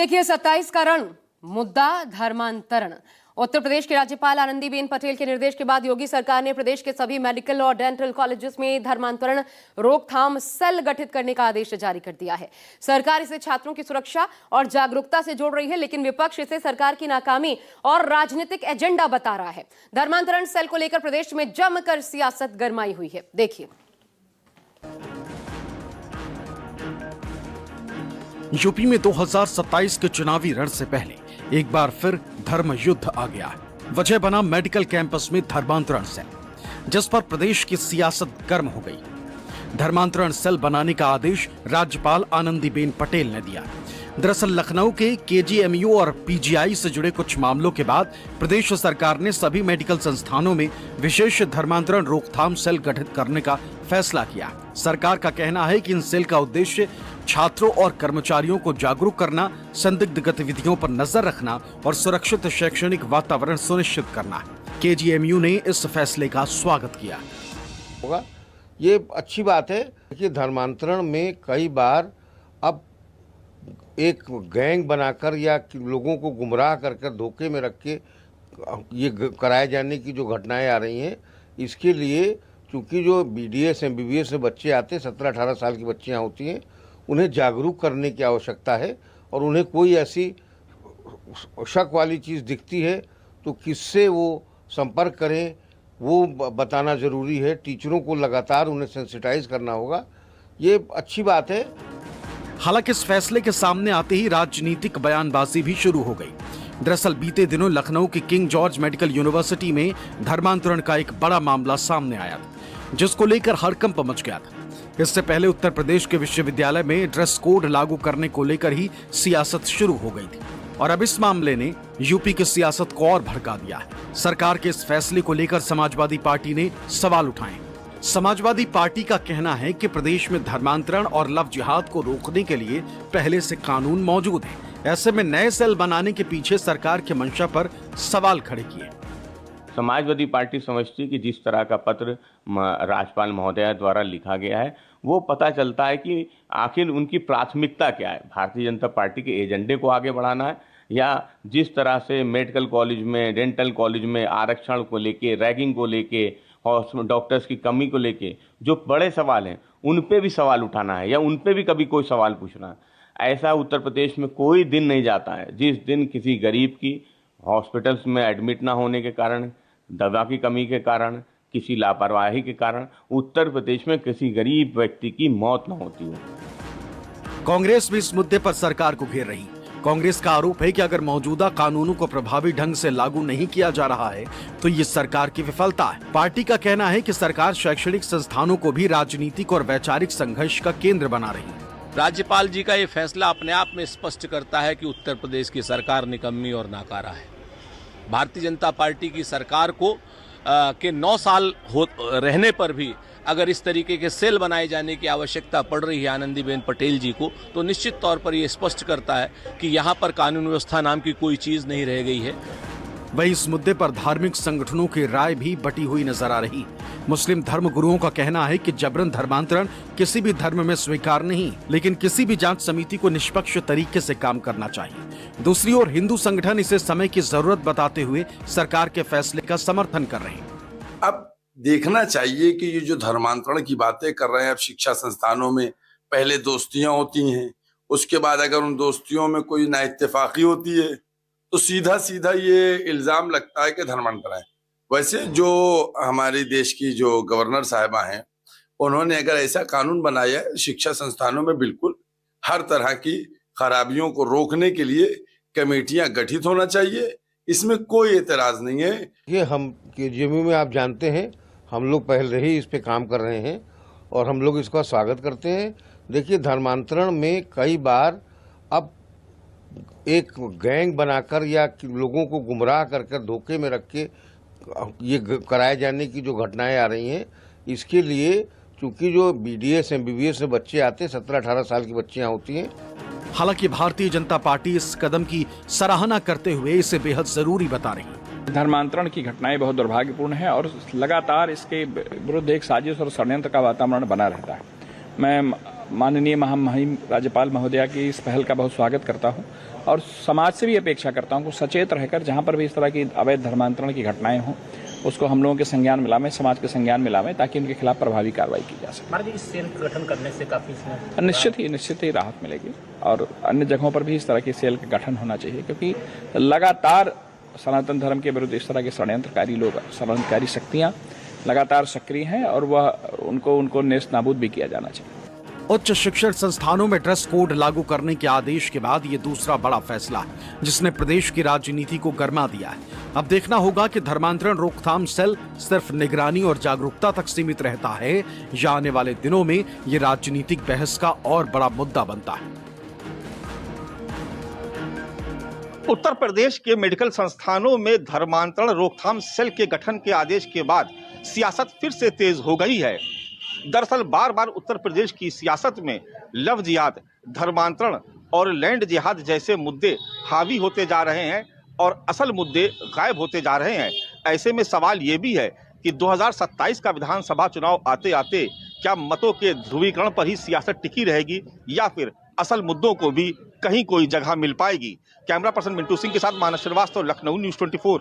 देखिए 27 का रण मुद्दा धर्मांतरण। उत्तर प्रदेश के राज्यपाल आनंदीबेन पटेल के निर्देश के बाद योगी सरकार ने प्रदेश के सभी मेडिकल और डेंटल कॉलेजेस में धर्मांतरण रोकथाम सेल गठित करने का आदेश जारी कर दिया है। सरकार इसे छात्रों की सुरक्षा और जागरूकता से जोड़ रही है, लेकिन विपक्ष इसे सरकार की नाकामी और राजनीतिक एजेंडा बता रहा है। धर्मांतरण सेल को लेकर प्रदेश में जमकर सियासत गरमाई हुई है। देखिए, यूपी में 2027 के चुनावी रण से पहले एक बार फिर धर्म युद्ध आ गया है। वजह बना मेडिकल कैंपस में धर्मांतरण सेल, जिस पर प्रदेश की सियासत गर्म हो गई। धर्मांतरण सेल बनाने का आदेश राज्यपाल आनंदीबेन पटेल ने दिया। दरअसल लखनऊ के केजीएमयू और पीजीआई से जुड़े कुछ मामलों के बाद प्रदेश सरकार ने सभी मेडिकल संस्थानों में विशेष धर्मांतरण रोकथाम सेल गठित करने का फैसला किया। सरकार का कहना है कि इन सेल का उद्देश्य छात्रों और कर्मचारियों को जागरूक करना, संदिग्ध गतिविधियों पर नजर रखना और सुरक्षित शैक्षणिक वातावरण सुनिश्चित करना है। केजीएमयू ने इस फैसले का स्वागत किया। होगा, ये अच्छी बात है कि धर्मांतरण में कई बार अब एक गैंग बनाकर या लोगों को गुमराह कर धोखे में रख के ये कराए जाने की जो घटनाएं आ रही हैं, इसके लिए चूँकि जो बीडीएस एमबीबीएस से बच्चे आते हैं, 17-18 साल की बच्चियाँ होती हैं, उन्हें जागरूक करने की आवश्यकता है। और उन्हें कोई ऐसी शक वाली चीज़ दिखती है तो किससे वो संपर्क करें, वो बताना ज़रूरी है। टीचरों को लगातार उन्हें सेंसिटाइज करना होगा। ये अच्छी बात है। हालांकि इस फैसले के सामने आते ही राजनीतिक बयानबाजी भी शुरू हो गई। दरअसल बीते दिनों लखनऊ की किंग जॉर्ज मेडिकल यूनिवर्सिटी में धर्मांतरण का एक बड़ा मामला सामने आया था, जिसको लेकर हड़कंप मच गया था। इससे पहले उत्तर प्रदेश के विश्वविद्यालय में ड्रेस कोड लागू करने को लेकर ही सियासत शुरू हो गई थी, और अब इस मामले ने यूपी की सियासत को और भड़का दिया है। सरकार के इस फैसले को लेकर समाजवादी पार्टी ने सवाल उठाए। समाजवादी पार्टी का कहना है कि प्रदेश में धर्मांतरण और लव जिहाद को रोकने के लिए पहले से कानून मौजूद है। ऐसे में नए सेल बनाने के पीछे सरकार के मंशा पर सवाल खड़े किए। समाजवादी पार्टी समझती है कि जिस तरह का पत्र राज्यपाल महोदया द्वारा लिखा गया है, वो पता चलता है कि आखिर उनकी प्राथमिकता क्या है। भारतीय जनता पार्टी के एजेंडे को आगे बढ़ाना है, या जिस तरह से मेडिकल कॉलेज में, डेंटल कॉलेज में आरक्षण को लेके, रैगिंग को लेके और डॉक्टर्स की कमी को लेके जो बड़े सवाल हैं, उन पे भी सवाल उठाना है, या उन पे भी कभी कोई सवाल पूछना है। ऐसा उत्तर प्रदेश में कोई दिन नहीं जाता है जिस दिन किसी गरीब की हॉस्पिटल्स में एडमिट ना होने के कारण, दवा की कमी के कारण, किसी लापरवाही के कारण उत्तर प्रदेश में किसी गरीब व्यक्ति की मौत न होती हो। कांग्रेस भी इस मुद्दे पर सरकार को घेर रही। कांग्रेस का आरोप है कि अगर मौजूदा कानूनों को प्रभावी ढंग से लागू नहीं किया जा रहा है तो ये सरकार की विफलता है। पार्टी का कहना है कि सरकार शैक्षणिक संस्थानों को भी राजनीतिक और वैचारिक संघर्ष का केंद्र बना रही है। राज्यपाल जी का ये फैसला अपने आप में स्पष्ट करता है कि उत्तर प्रदेश की सरकार निकम्मी और नाकारा है। भारतीय जनता पार्टी की सरकार को के 9 साल रहने पर भी अगर इस तरीके के सेल बनाए जाने की आवश्यकता पड़ रही है आनंदीबेन पटेल जी को, तो निश्चित तौर पर यह स्पष्ट करता है कि यहाँ पर कानून व्यवस्था नाम की कोई चीज नहीं रह गई है। वहीं इस मुद्दे पर धार्मिक संगठनों की राय भी बटी हुई नजर आ रही। मुस्लिम धर्म गुरुओं का कहना है कि जबरन धर्मांतरण किसी भी धर्म में स्वीकार नहीं, लेकिन किसी भी जांच समिति को निष्पक्ष तरीके से काम करना चाहिए। दूसरी ओर हिंदू संगठन इसे समय की जरूरत बताते हुए सरकार के फैसले का समर्थन कर रहे हैं। अब देखना चाहिए कि ये जो धर्मांतरण की बातें कर रहे हैं, अब शिक्षा संस्थानों में पहले दोस्तियां होती हैं, उसके बाद अगर उन दोस्तियों में कोई नाइत्तेफाकी होती है तो सीधा सीधा ये इल्जाम लगता है कि धर्मांतरण है। वैसे जो हमारे देश की जो गवर्नर साहिबा हैं, उन्होंने अगर ऐसा कानून बनाया है, शिक्षा संस्थानों में बिल्कुल हर तरह की खराबियों को रोकने के लिए कमेटियां गठित होना चाहिए, इसमें कोई एतराज नहीं है। ये हम केजीएमयू में आप जानते हैं, हम लोग पहले ही इस पे काम कर रहे हैं और हम लोग इसका स्वागत करते हैं। देखिए, धर्मांतरण में कई बार अब एक गैंग बनाकर या लोगों को गुमराह कर धोखे में रख के ये कराए जाने की जो घटनाएं आ रही हैं, इसके लिए चूँकि जो बीडीएस एमबीबीएस से बच्चे आते हैं, 17-18 साल की बच्चियाँ होती हैं। हालांकि भारतीय जनता पार्टी इस कदम की सराहना करते हुए इसे बेहद जरूरी बता रही है। धर्मांतरण की घटनाएं बहुत दुर्भाग्यपूर्ण है और लगातार इसके विरुद्ध एक साजिश और षड्यंत्र का वातावरण बना रहता है। मैं माननीय महामहिम राज्यपाल महोदया की इस पहल का बहुत स्वागत करता हूं और समाज से भी अपेक्षा करता हूं कि सचेत रहकर जहां पर भी इस तरह की अवैध धर्मांतरण की घटनाएं हों उसको हम लोगों के संज्ञान में लावें, समाज के संज्ञान में लावें, ताकि उनके खिलाफ प्रभावी कार्रवाई की जा सके। महाराज, इस सेल का गठन करने से काफी निश्चित ही राहत मिलेगी और अन्य जगहों पर भी इस तरह की सेल का गठन होना चाहिए, क्योंकि लगातार सनातन धर्म के विरुद्ध इस तरह के षड्यंत्रकारी लोग, षड्यंत्रकारी शक्तियां लगातार सक्रिय हैं और वह उनको नेस्त नाबूद भी किया जाना चाहिए। उच्च शिक्षण संस्थानों में ड्रेस कोड लागू करने के आदेश के बाद ये दूसरा बड़ा फैसला है जिसने प्रदेश की राजनीति को गरमा दिया है। अब देखना होगा कि धर्मांतरण रोकथाम सेल सिर्फ निगरानी और जागरूकता तक सीमित रहता है या आने वाले दिनों में ये राजनीतिक बहस का और बड़ा मुद्दा बनता है। उत्तर प्रदेश के मेडिकल संस्थानों में धर्मांतरण रोकथाम सेल के गठन के आदेश के बाद सियासत फिर से तेज हो गई है। दरअसल बार बार उत्तर प्रदेश की सियासत में लव जिहाद, धर्मांतरण और लैंड जिहाद जैसे मुद्दे हावी होते जा रहे हैं और असल मुद्दे गायब होते जा रहे हैं। ऐसे में सवाल ये भी है कि 2027 का विधानसभा चुनाव आते आते क्या मतों के ध्रुवीकरण पर ही सियासत टिकी रहेगी या फिर असल मुद्दों को भी कहीं कोई जगह मिल पाएगी। कैमरा पर्सन मिंटू सिंह के साथ मानस श्रीवास्तव, लखनऊ न्यूज़ 24।